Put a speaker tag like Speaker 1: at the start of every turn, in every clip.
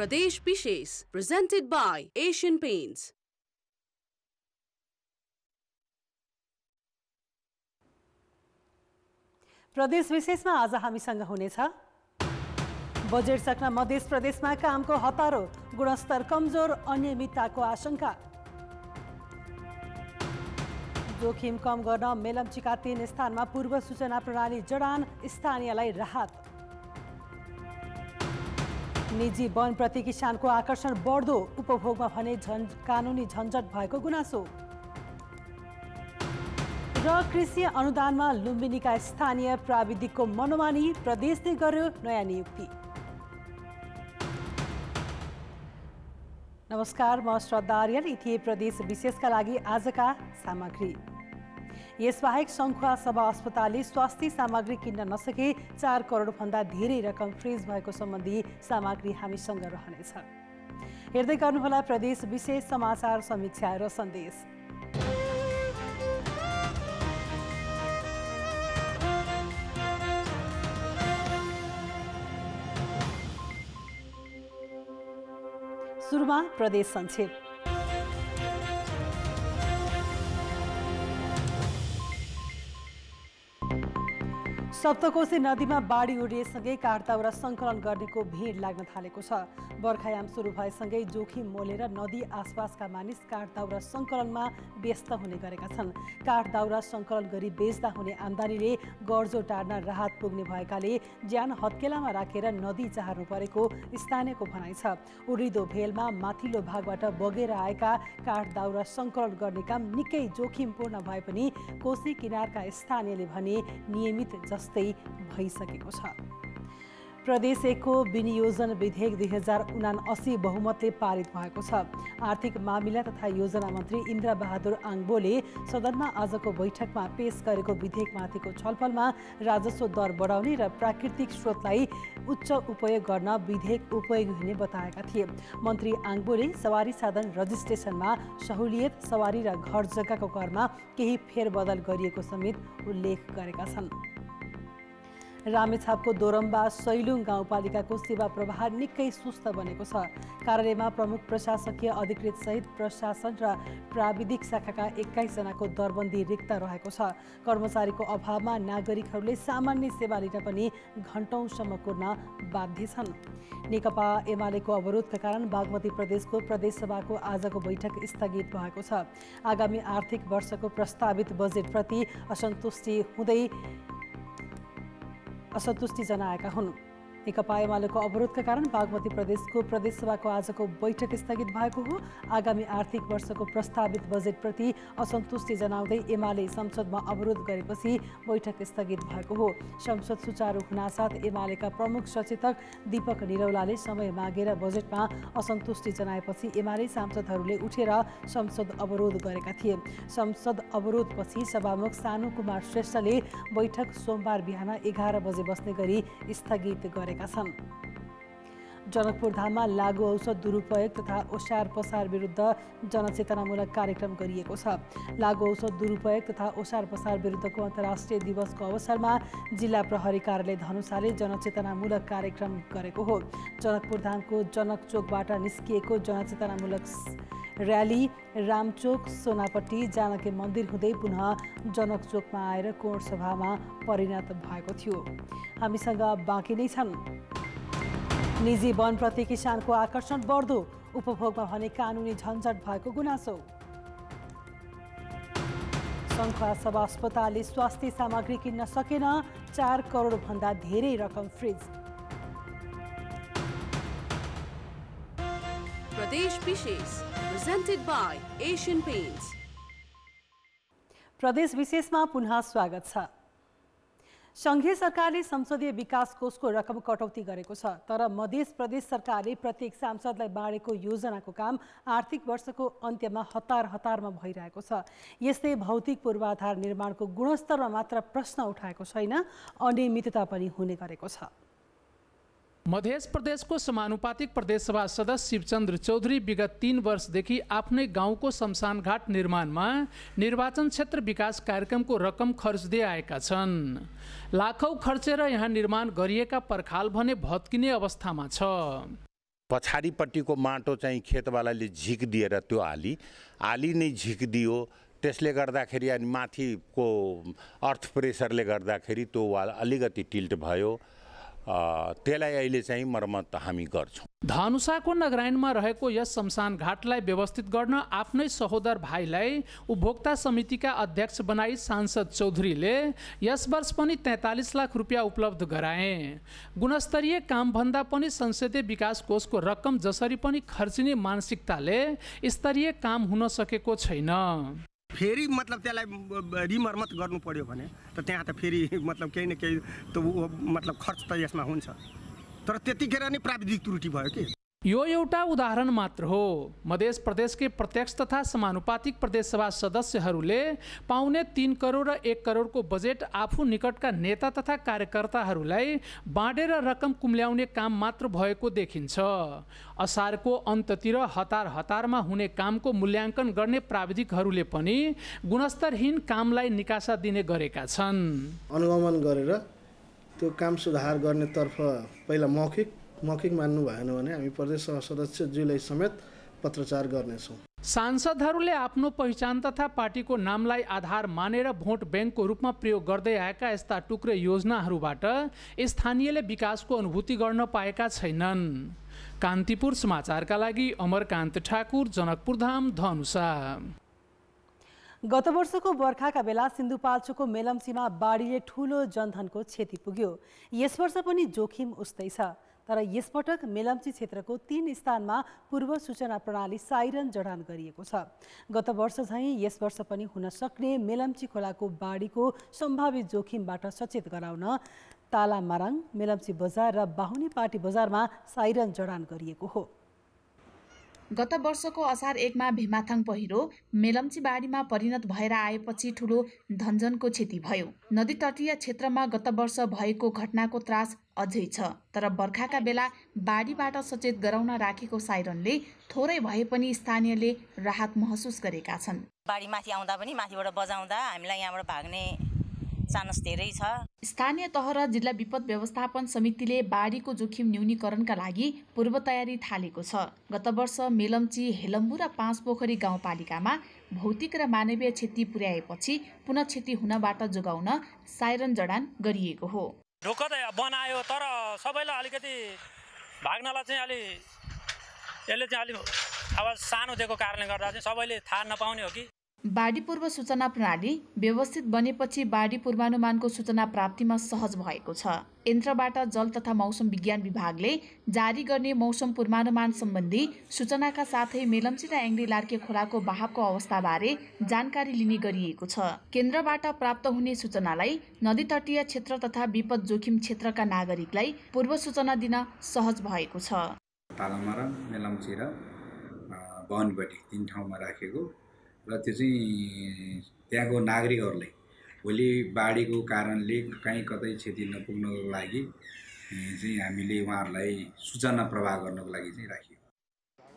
Speaker 1: Pradesh Vishesh, presented by Asian Paints.
Speaker 2: प्रदेश विशेषमा आज हामीसँग हुनेछ बजेट सक्न मध्य प्रदेशमा कामको हतारो, गुणस्तर कमजोर, अनियमितताको आशंका। जोखिम कम गर्न मेलम्चीका 3 स्थानमा पूर्व सूचना प्रणाली जडान, स्थानीयलाई राहत। निजी वनप्रति किसानको आकर्षण बढ्दो, उपभोगमा भने कानुनी झन्झट भएको गुनासो। र कृषि अनुदानमा लुम्बिनीका स्थानीय प्राविधिकको मनोमानी, प्रदेशले गर्यो नयाँ नियुक्ति। नमस्कार, म श्रद्धा आर्यन। यी थिए प्रदेश विशेषका लागि आजका सामग्री। यसबाहेक सङ्खुवा सभा अस्पतालले स्वास्थ्य सामग्री किन्न नसके 4 करोडभन्दा धेरै रकम फ्रिज भएको सम्बन्धी सामग्री हामीसँग रहनेछ। हेर्दै गर्नुहोला प्रदेश विशेष समाचार समीक्षा र सन्देश। सुरुमा प्रदेश संक्षेप। सप्तकोशी नदीमा बाढी उडिएसँगै काठदाउरा सङ्कलन गर्नेको भिड लाग्न थालेको छ। बर्खायाम सुरु भएसँगै जोखिम मोलेर नदी आसपासका मानिस काठदाउरा सङ्कलनमा व्यस्त हुने गरेका छन्। काठदाउरा सङ्कलन गरी बेच्दा हुने आम्दानीले गर्जो टार्न राहत पुग्ने भएकाले ज्यान हत्केलामा राखेर नदी चाहनु परेको स्थानीयको भनाइ छ। उडिदो भेलमा माथिल्लो भागबाट बगेर आएका काठदाउरा सङ्कलन गर्ने काम निकै जोखिमपूर्ण भए पनि कोशी किनारका स्थानीयले भने नियमित जस्तै भइसकेको छ। प्रदेश 1 को विनियोजन विधेयक 2079 बहुमतले पारित भएको छ। आर्थिक मामिला तथा योजना मन्त्री इन्द्र बहादुर आङबोले सदनमा आजको बैठकमा पेश गरेको विधेयकमाथिको छलफलमा राजस्व दर बढाउने र प्राकृतिक स्रोतलाई उच्च उपयोग गर्न विधेयक उपयोगी हुने बताएका थिए। मन्त्री आङबोले सवारी साधन रजिस्ट्रेसनमा सहुलियत, सवारी र घर जग्गाको करमा केही फेरबदल गरिएको समेत उल्लेख गरेका छन्। रामेछापको दोरम्बा सैलुङ गाउँपालिकाको सेवा प्रवाह निकै सुस्त बनेको छ। कार्यालयमा प्रमुख प्रशासकीय अधिकृत सहित प्रशासन र प्राविधिक शाखाका 21 जनाको दरबन्दी रिक्त रहेको छ। कर्मचारीको अभावमा नागरिकहरूले सामान्य सेवा लिन पनि घण्टौँसम्म कुर्न बाध्य छन्। नेकपा एमालेको अवरोधका कारण बागमती प्रदेशको प्रदेशसभाको आजको बैठक स्थगित भएको छ। आगामी आर्थिक वर्षको प्रस्तावित बजेटप्रति असन्तुष्टि जनाएका हुन्। नेकपा एमालेको अवरोधका कारण बागमती प्रदेशको प्रदेशसभाको आजको बैठक स्थगित भएको हो। आगामी आर्थिक वर्षको प्रस्तावित बजेटप्रति असन्तुष्टि जनाउँदै एमाले संसदमा अवरोध गरेपछि बैठक स्थगित भएको हो। संसद सुचारू हुनासाथ एमालेका प्रमुख सचेतक दीपक निरौलाले समय मागेर बजेटमा असन्तुष्टि जनाएपछि एमाले सांसदहरूले उठेर संसद अवरोध गरेका थिए। संसद अवरोधपछि सभामुख सानु कुमार श्रेष्ठले बैठक सोमबार बिहान 11 बजे बस्ने गरी स्थगित गरे। जनकपुर धाममा लागु औषध दुरुपयोग तथा ओसार पसार विरुद्ध जनचेतनामूलक कार्यक्रम गरिएको छ। लागु औषध दुरुपयोग तथा ओसार पसार विरुद्धको अन्तर्राष्ट्रिय दिवसको अवसरमा जिल्ला प्रहरी कार्यालय धनुषाले जनचेतनामूलक कार्यक्रम गरेको हो। जनकपुर धामको जनक चोकबाट निस्किएको जनचेतनामूलक र्याली रामचोक, सोनापट्टी, जानकी मन्दिर हुँदै पुनः जनक चोकमा आएर कोण सभामा परिणत भएको थियो। हामीसँग बाँकी नै छन्। निजी वनप्रति किसानको आकर्षण बढ्दो, उपभोगमा भने कानुनी झन्झट भएको गुनासो। सङ्खुवा सभा अस्पतालले स्वास्थ्य सामग्री किन्न सकेन, 4 करोडभन्दा धेरै रकम फ्रिज।
Speaker 1: प्रदेश विशेष, presented by Asian Paints.
Speaker 2: प्रदेश विशेषमा पुनः स्वागत छ। संघीय सरकारले संसदीय विकास कोषको रकम कटौती गरेको छ, तर मध्य प्रदेश सरकारले प्रत्येक सांसदलाई बाँडेको योजनाको काम आर्थिक वर्षको अन्त्यमा हतारमा भइरहेको छ। यस्तै भौतिक पूर्वाधार निर्माणको गुणस्तरमा मात्र प्रश्न उठाएको छैन, अनियमितता पनि हुने गरेको छ।
Speaker 3: मध्य प्रदेशको समानुपातिक प्रदेशसभा सदस्य शिवचन्द्र चौधरी विगत 3 वर्षदेखि आफ्नै गाउँको शमशानघाट निर्माणमा निर्वाचन क्षेत्र विकास कार्यक्रमको रकम खर्च्दै आएका छन्। लाखौं खर्चेर यहाँ निर्माण गरिएका पर्खाल भने भत्किने अवस्थामा छ।
Speaker 4: पछाडिपट्टिको माटो चाहिँ खेतवालाले झिक दिएर त्यो आली नै झिक दियो। त्यसले गर्दाखेरि अनि माथिको अर्थ प्रेसरले गर्दाखेरि त्यो वाल अलिकति टिल्ट भयो। त्यसलाई अहिले चाहिँ मर्मत हामी गर्छौँ।
Speaker 3: धनुषाको नगरायणमा रहेको यस शमशान घाटलाई व्यवस्थित गर्न आफ्नै सहोदर भाइलाई उपभोक्ता समितिका अध्यक्ष बनाई सांसद चौधरीले यस वर्ष पनि 43 लाख रुपियाँ उपलब्ध गराए। गुणस्तरीय कामभन्दा पनि संसदीय विकास कोषको रकम जसरी पनि खर्चिने मानसिकताले स्तरीय काम हुन सकेको छैन।
Speaker 5: फेरि मतलब त्यसलाई रिमर्मत गर्नु पर्यो भने त त्यहाँ त फेरि मतलब केही न केही त मतलब खर्च त यसमा हुन्छ, तर त्यतिखेर नै प्राविधिक त्रुटि भयो कि।
Speaker 3: यो एउटा उदाहरण मात्र हो। मध्य प्रदेशकै प्रत्यक्ष तथा समानुपातिक प्रदेशसभा सदस्यहरूले पाउने 3 करोड र 1 करोडको बजेट आफू निकटका नेता तथा कार्यकर्ताहरूलाई बाँडेर रकम कुम्ल्याउने काम मात्र भएको देखिन्छ। असारको अन्ततिर हतारमा हुने कामको मूल्याङ्कन गर्ने प्राविधिकहरूले पनि गुणस्तरहीन कामलाई निकासा दिने गरेका छन्।
Speaker 6: अनुगमन गरेर त्यो काम सुधार गर्नेतर्फ पहिला मौखिक मान्नु भएन भने हामी प्रदेश सभा सदस्यज्यूलाई समेत पत्रचार गर्नेछौँ।
Speaker 3: सांसदहरूले आफ्नो पहिचान तथा पार्टीको नामलाई आधार मानेर भोट ब्याङ्कको रूपमा प्रयोग गर्दै आएका यस्ता टुक्रे योजनाहरूबाट स्थानीयले विकासको अनुभूति गर्न पाएका छैनन्। कान्तिपुर समाचारका लागि अमरकान्त ठाकुर, जनकपुरधाम, धनुषा।
Speaker 2: गत वर्षको बर्खाका बेला सिन्धुपाल्चोकको मेलम्चीमा बाढीले ठूलो जनधनको क्षति पुग्यो। यस वर्ष पनि जोखिम उस्तै छ, तर यसपटक मेलम्ची क्षेत्रको 3 स्थानमा पूर्व सूचना प्रणाली साइरन जडान गरिएको छ। गत वर्ष झैँ यस वर्ष पनि हुन सक्ने मेलम्ची खोलाको बाढीको सम्भावित जोखिमबाट सचेत गराउन तालामाराङ, मेलम्ची बजार र बाहुनीपाटी बजारमा साइरन जडान गरिएको हो।
Speaker 7: गत वर्षको असार 1 मा भेमाथाङ पहिरो मेलम्ची बाढीमा परिणत भएर आएपछि ठूलो धनजनको क्षति भयो। नदी तटीय क्षेत्रमा गत वर्ष भएको घटनाको त्रास अझै छ, तर बर्खाका बेला बाढीबाट सचेत गराउन राखेको साइरनले थोरै भए पनि स्थानीयले राहत महसुस गरेका छन्।
Speaker 8: बाढी माथि आउँदा पनि माथिबाट बजाउँदा हामीलाई यहाँबाट भाग्ने चान्स धेरै छ।
Speaker 7: स्थानीय तह र जिल्ला विपद व्यवस्थापन समितिले बाढीको जोखिम न्यूनीकरणका लागि पूर्व तयारी थालेको छ। गत वर्ष मेलम्ची, हेलम्बु र 5 पोखरी गाउँपालिकामा भौतिक र मानवीय क्षति पुर्याएपछि पुनः क्षति हुनबाट जोगाउन साइरन जडान गरिएको हो।
Speaker 9: ढोक त बनायो, तर सबैलाई अलिकति भाग्नलाई चाहिँ यसले चाहिँ अलि अब सानो दिएको कारणले गर्दा चाहिँ सबैले थाहा नपाउने हो कि।
Speaker 7: बाढी पूर्व सूचना प्रणाली व्यवस्थित बनेपछि बाढी पूर्वानुमानको सूचना प्राप्तिमा सहज भएको छ। यन्त्रबाट जल तथा मौसम विज्ञान विभागले जारी गर्ने मौसम पूर्वानुमान सम्बन्धी सूचनाका साथै मेलम्ची र एङ्ग्री लार्के खोलाको बहावको अवस्थाबारे जानकारी लिने गरिएको छ। केन्द्रबाट प्राप्त हुने सूचनालाई नदी तटीय क्षेत्र तथा विपद जोखिम क्षेत्रका नागरिकलाई पूर्व सूचना दिन सहज भएको छ।
Speaker 10: तालामाराङ, मेलम्ची र बाहुनीपाटी 3 ठाउँमा राखेको र त्यो चाहिँ त्यहाँको नागरिकहरूलाई भोलि बाढीको कारणले कहीँ कतै क्षति नपुग्नको लागि चाहिँ हामीले उहाँहरूलाई सूचना प्रवाह गर्नको लागि चाहिँ राखियो।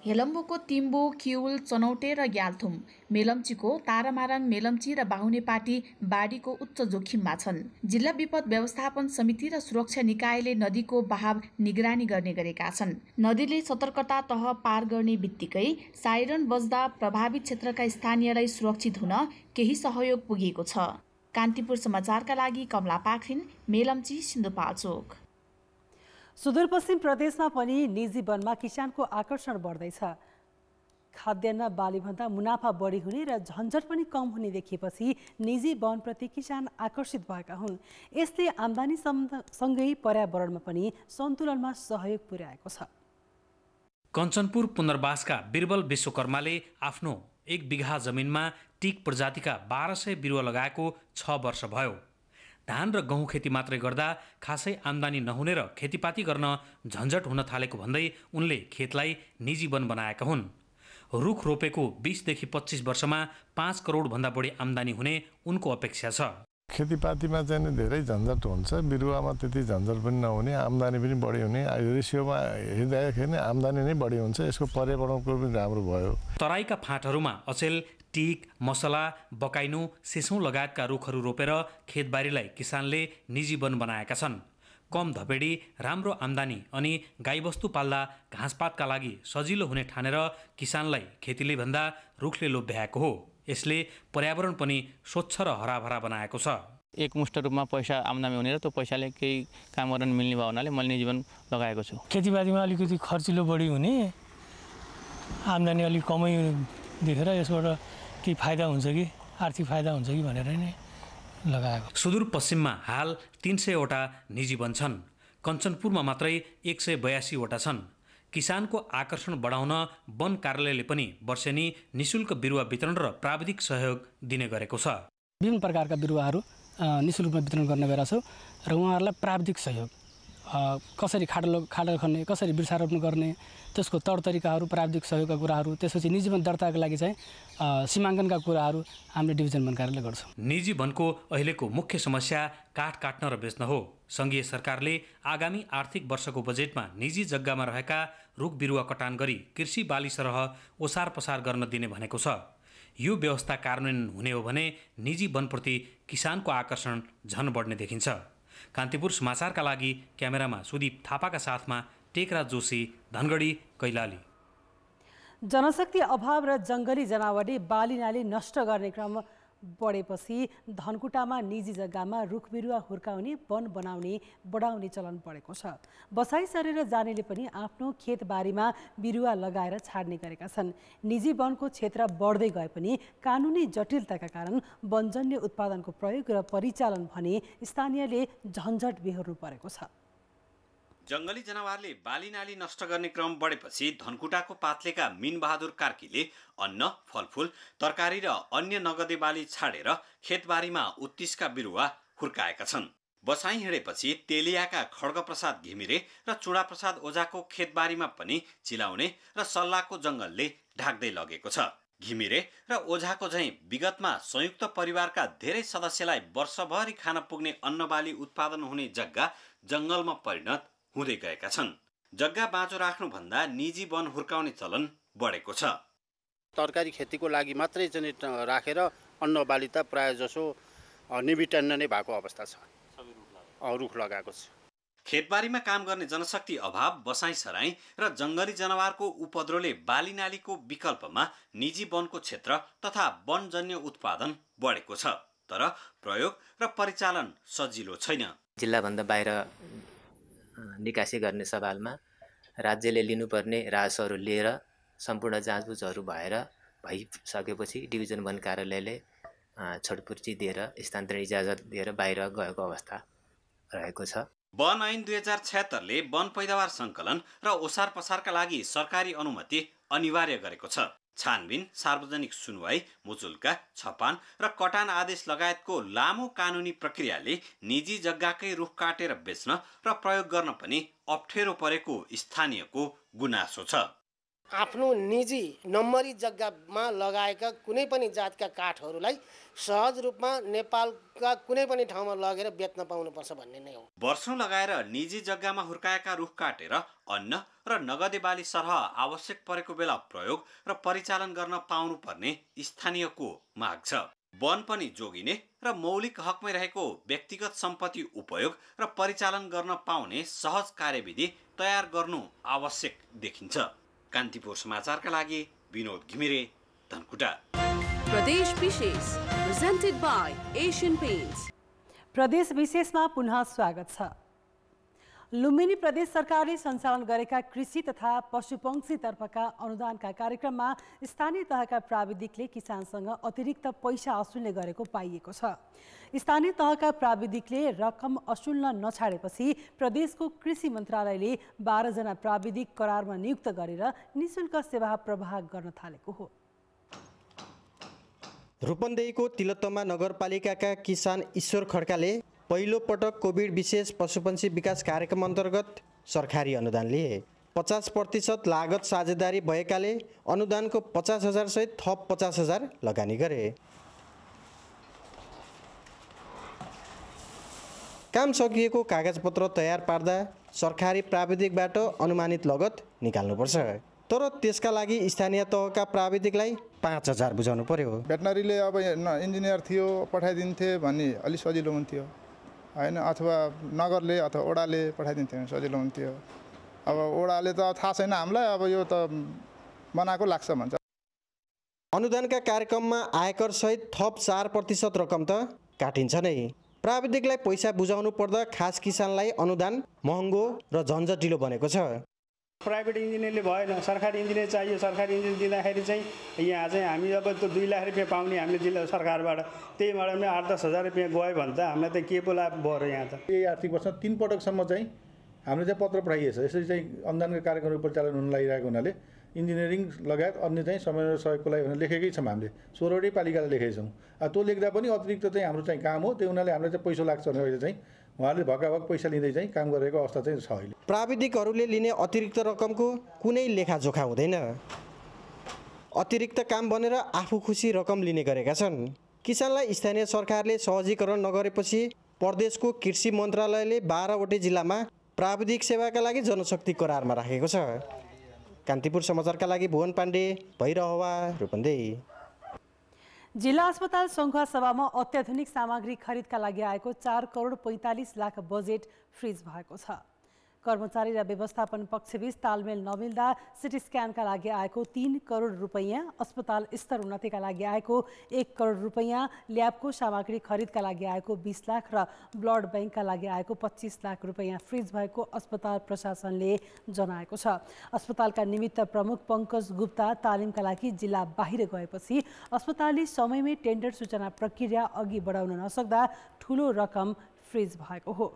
Speaker 7: हेलम्बुको तिम्बु, किउल, चनौटे र ग्याल्थुम, मेलम्चीको तारामाराङ, मेलम्ची र बाहुनेपाटी बाढीको उच्च जोखिममा छन्। जिल्ला विपद व्यवस्थापन समिति र सुरक्षा निकायले नदीको बहाव निगरानी गर्ने गरेका छन्। नदीले सतर्कता तह पार गर्ने बित्तिकै साइरन बज्दा प्रभावित क्षेत्रका स्थानीयलाई सुरक्षित हुन केही सहयोग पुगेको छ। कान्तिपुर समाचारका लागि कमला पाखरिन, मेलम्ची, सिन्धुपाल्चोक।
Speaker 2: सुदूरपश्चिम प्रदेशमा पनि निजी वनमा किसानको आकर्षण बढ्दैछ। खाद्यान्न बालीभन्दा मुनाफा बढी हुने र झन्झट पनि कम हुने देखिएपछि निजी वनप्रति किसान आकर्षित भएका हुन्। यसले आम्दानी सँगै पर्यावरणमा पनि सन्तुलनमा सहयोग पुर्याएको छ।
Speaker 11: कञ्चनपुर पुनर्वासका बिरबल विश्वकर्माले आफ्नो 1 बिघा जमिनमा टिक प्रजातिका 1200 बिरुवा लगाएको 6 वर्ष भयो। धान र गहुँ खेती मात्रै गर्दा खासै आम्दानी नहुने र खेतीपाती गर्न झन्झट हुन थालेको भन्दै उनले खेतलाई निजी वन बनाएका हुन्। रुख रोपेको 20 देखि 25 वर्षमा 5 करोडभन्दा बढी आम्दानी हुने उनको अपेक्षा छ।
Speaker 12: खेतीपातीमा चाहिँ धेरै झन्झट हुन्छ, बिरुवामा त्यति झन्झट पनि नहुने, आम्दानी पनि बढी हुने। रेसियोमा हेर्दाखेरि नै आम्दानी नै बढी हुन्छ। यसको पर्यावरणको पनि राम्रो भयो।
Speaker 11: तराईका फाँटहरूमा अचेल, टिक, मसला, बकाइनु, सिसौँ लगायतका रुखहरू रोपेर खेतबारीलाई किसानले निजी वन बनाएका छन्। कम धपेडी, राम्रो आम्दानी अनि गाईबस्तु पाल्दा घाँसपातका लागि सजिलो हुने ठानेर किसानलाई खेतीले भन्दा रुखले लोभ्याएको हो। यसले पर्यावरण पनि स्वच्छ र हराभरा बनाएको छ।
Speaker 13: एकमुष्ट रूपमा पैसा आम्दानी हुने र त्यो पैसाले केही काम गर्न मिल्ने भयो हुनाले मैले जीवन लगाएको छु।
Speaker 14: खेतीपातीमा अलिकति खर्चिलो बढी हुने, आम्दानी अलिक कमै देखेर यसबाट केही फाइदा हुन्छ कि आर्थिक फाइदा हुन्छ कि भनेर नै लगाएको।
Speaker 11: सुदूरपश्चिममा हाल 300वटा निजी वन छन्। कञ्चनपुरमा मात्रै 182वटा छन्। किसानको आकर्षण बढाउन वन कार्यालयले पनि वर्षेनी निशुल्क बिरुवा वितरण र प्राविधिक सहयोग दिने गरेको छ।
Speaker 15: विभिन्न प्रकारका बिरुवाहरू निशुल्कमा वितरण गर्ने गरेका छौँ र उहाँहरूलाई प्राविधिक सहयोग कसरी खाडल खन्ने, कसरी वृक्षारोपण गर्ने, त्यसको तौरतरिकाहरू, प्राविधिक सहयोगका कुराहरू, त्यसपछि निजी वन दर्ताका लागि चाहिँ सीमाङ्कनका कुराहरू हामीले डिभिजन वन कार्यालयले गर्छौँ।
Speaker 11: निजी वनको अहिलेको मुख्य समस्या काठ काट्न र बेच्न हो। सङ्घीय सरकारले आगामी आर्थिक वर्षको बजेटमा निजी जग्गामा रहेका रुख बिरुवा कटान गरी कृषि बाली सरह ओसार पसार गर्न दिने भनेको छ। यो व्यवस्था कार्यान्वयन हुने हो भने निजी वनप्रति किसानको आकर्षण झन बढ्ने देखिन्छ। कान्तिपुर समाचारका लागि क्यामेरामा सुदीप थापाका साथमा टेकराज जोशी, धनगढी, कैलाली।
Speaker 2: जनशक्ति अभाव र जङ्गली जनावरले बालीनाली नष्ट गर्ने क्रम बढेपछि धनकुटामा निजी जग्गामा रुख बिरुवा हुर्काउने, वन बढाउने चलन बढेको छ। बसाई सरेर जानेले पनि आफ्नो खेतबारीमा बिरुवा लगाएर छाड्ने गरेका छन्। निजी वनको क्षेत्र बढ्दै गए पनि कानुनी जटिलताका कारण वनजन्य उत्पादनको प्रयोग र परिचालन भने स्थानीयले झन्झट बेहोर्नु परेको छ।
Speaker 16: जङ्गली जनावरले बालीनाली नष्ट गर्ने क्रम बढेपछि धनकुटाको पातलेका मीनबहादुर कार्कीले अन्न, फलफुल, तरकारी र अन्य नगदे बाली छाडेर खेतबारीमा उत्तिसका बिरुवा हुर्काएका छन्। बसाई हिँडेपछि तेलियाका खड्गप्रसाद घिमिरे र चुडाप्रसाद ओझाको खेतबारीमा पनि चिलाउने र सल्लाहको जङ्गलले ढाक्दै लगेको छ। घिमिरे र ओझाको झैँ विगतमा संयुक्त परिवारका धेरै सदस्यलाई वर्षभरि खान पुग्ने अन्नबाली उत्पादन हुने जग्गा जङ्गलमा परिणत हुँदै गएका छन्। जग्गा बाँचो राख्नुभन्दा निजी वन हुर्काउने चलन बढेको छ।
Speaker 17: तरकारी खेतीको लागि मात्रै चाहिँ राखेर अन्नबाली त प्रायः जसो निबिटन्न नै भएको अवस्था छ। रुख लगाएको छ।
Speaker 16: खेतबारीमा काम गर्ने जनशक्ति अभाव, बसाई सराई र जङ्गली जनावरको उपद्रवले बालीनालीको विकल्पमा निजी वनको क्षेत्र तथा वनजन्य उत्पादन बढेको छ। तर प्रयोग र परिचालन सजिलो छैन।
Speaker 18: जिल्लाभन्दा बाहिर निकासी गर्ने सवालमा राज्यले लिनुपर्ने राजस्वहरू लिएर सम्पूर्ण जाँचबुझहरू भइसकेपछि डिभिजन वन कार्यालयले छटपुर्ची दिएर स्थानान्तरण इजाजत दिएर बाहिर गएको अवस्था रहेको छ।
Speaker 16: वन ऐन 2076ले वन पैदावार सङ्कलन र ओसार पसारका लागि सरकारी अनुमति अनिवार्य गरेको छ। छानबिन, सार्वजनिक सुनवाई, मुचुल्का, छपान र कटान आदेश लगायतको लामो कानुनी प्रक्रियाले निजी जग्गाकै रुख काटेर बेच्न र प्रयोग गर्न पनि अप्ठ्यारो परेको स्थानीयको गुनासो छ।
Speaker 19: आफ्नो निजी नम्बरी जग्गामा लगाएका कुनै पनि जातका काठहरूलाई सहज रूपमा नेपालका कुनै पनि ठाउँमा लगेर बेच्न पाउनुपर्छ भन्ने नै हो।
Speaker 16: वर्षौं लगाएर निजी जग्गामा हुर्काएका रुख काटेर अन्न र नगदे बाली सरह आवश्यक परेको बेला प्रयोग र परिचालन गर्न पाउनुपर्ने स्थानीयको माग छ। वन पनि जोगिने र मौलिक हकमै रहेको व्यक्तिगत सम्पत्ति उपयोग र परिचालन गर्न पाउने सहज कार्यविधि तयार गर्नु आवश्यक देखिन्छ। कान्तिपुर समाचारका लागि विनोद घिमिरे, धनकुटा।
Speaker 1: प्रदेश विशेष प्रेजेन्टेड बाय एशियन पेन्ट्स।
Speaker 2: प्रदेश विशेषमा पुनः स्वागत छ। लुम्बिनी प्रदेश सरकारले सञ्चालन गरेका कृषि तथा पशुपक्षी तर्फका अनुदानका कार्यक्रममा स्थानीय तहका प्राविधिकले किसानसँग अतिरिक्त पैसा असुल्ने गरेको पाइएको छ। स्थानीय तहका प्राविधिकले रकम असुल्न नछाडेपछि प्रदेशको कृषि मन्त्रालयले 12 जना प्राविधिक करारमा नियुक्त गरेर निशुल्क सेवा प्रवाह गर्न थालेको हो।
Speaker 20: रूपन्देहीको तिलोत्तमा नगरपालिकाका किसान ईश्वर खड्काले पहिलो पटक कोभिड विशेष पशुपक्षी विकास कार्यक्रम अन्तर्गत सरकारी अनुदान लिए। 50% लागत साझेदारी भएकाले अनुदानको 50,000 सहित थप 50,000 लगानी गरे। काम सकिएको कागजपत्र तयार पार्दा सरकारी प्राविधिकबाट अनुमानित लगत निकाल्नुपर्छ। तर त्यसका लागि स्थानीय तहका प्राविधिकलाई 5,000 बुझाउनु पर्यो।
Speaker 21: भेटनरीले अब इन्जिनियर थियो पठाइदिन्थे भन्ने अलि सजिलो हुन्थ्यो। होइन, अथवा नगरले अथवा ओडाले पठाइदिन्थ्यो भने सजिलो हुन्थ्यो। अब ओडाले त थाहा छैन हामीलाई, अब यो त बनाएको लाग्छ भन्छ।
Speaker 20: अनुदानका कार्यक्रममा आयकर सहित थप 4% रकम त काटिन्छ नै। प्राविधिकलाई पैसा बुझाउनु पर्दा खास किसानलाई अनुदान महँगो र झन्झटिलो बनेको छ।
Speaker 22: प्राइभेट इन्जिनियरले भएन, सरकारी इन्जिनियर चाहियो। सरकारी इन्जिनियर दिँदाखेरि चाहिँ यहाँ चाहिँ हामी अब त 2 लाख रुपियाँ पाउने हामीले जिल्ला सरकारबाट, त्यहीबाट पनि 8-10 हजार रुपियाँ गयो भने त हामीलाई त के पो लाभ भयो यहाँ त।
Speaker 23: यही आर्थिक वर्षमा 3 पटकसम्म चाहिँ हामीले चाहिँ पत्र पठाइएको छ। यसरी चाहिँ अनुदानका कार्यक्रम परिचालन हुन लागिरहेको हुनाले इन्जिनियरिङ लगायत अन्य चाहिँ समय र सहयोगको लागि भनेर लेखेकै छौँ। हामीले 16वटै पालिकालाई लेखेका छौँ। त्यो लेख्दा पनि अतिरिक्त चाहिँ हाम्रो चाहिँ काम हो, त्यो हुनाले हामीलाई चाहिँ पैसा लाग्छ भने अहिले चाहिँ उहाँले भकाभक पैसा लिँदै चाहिँ काम गरेको अवस्था चाहिँ छ अहिले।
Speaker 20: प्राविधिकहरूले लिने अतिरिक्त रकमको कुनै लेखाजोखा हुँदैन। अतिरिक्त काम बनेर आफू खुसी रकम लिने गरेका छन्। किसानलाई स्थानीय सरकारले सहजीकरण नगरेपछि प्रदेशको कृषि मन्त्रालयले 12वटै जिल्लामा प्राविधिक सेवाका लागि जनशक्ति करारमा राखेको छ। कान्तिपुर समाचारका लागि भुवन पाण्डे, भैरहवा, रूपन्देही।
Speaker 2: जिल्ला अस्पताल सङ्घुवा सभामा अत्याधुनिक सामग्री खरिदका लागि आएको 4 करोड 45 लाख बजेट फ्रिज भएको छ। कर्मचारी र व्यवस्थापन पक्षबीच तालमेल नमिल्दा सिटी स्क्यानका लागि आएको 3 करोड रुपैयाँ, अस्पताल स्तर उन्नतिका लागि आएको 1 करोड रुपैयाँ, ल्याबको सामग्री खरिदका लागि आएको 20 लाख र ब्लड ब्याङ्कका लागि आएको 25 लाख रुपैयाँ फ्रिज भएको अस्पताल प्रशासनले जनाएको छ। अस्पतालका निमित्त प्रमुख पङ्कज गुप्ता तालिमका लागि जिल्ला बाहिर गएपछि अस्पतालले समयमै टेन्डर सूचना प्रक्रिया अघि बढाउन नसक्दा ठूलो रकम फ्रिज भएको हो।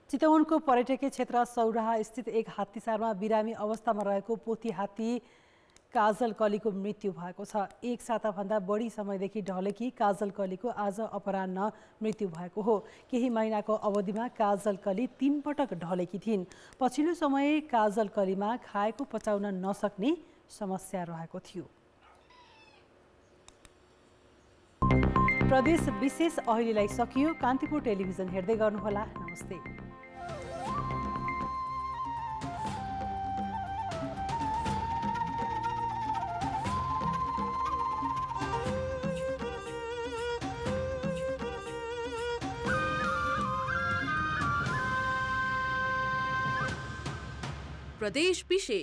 Speaker 2: चितवनको पर्यटकीय क्षेत्र सौराहा स्थित एक हात्तीसारमा बिरामी अवस्थामा रहेको पोथी हात्ती काजल कलीको मृत्यु भएको छ। 1 साताभन्दा बढी समयदेखि ढलेकी काजल कलीको आज अपराह्न मृत्यु भएको हो। केही महिनाको अवधिमा काजल कली 3 पटक ढलेकी थिइन्। पछिल्लो समय काजल कलीमा खाएको पचाउन नसक्ने समस्या रहेको थियो। प्रदेश विशेष अहिलेलाई सकियो। कान्तिपुर टेलिभिजन हेर्दै गर्नुहोला। नमस्ते।
Speaker 1: प्रदेश विशेष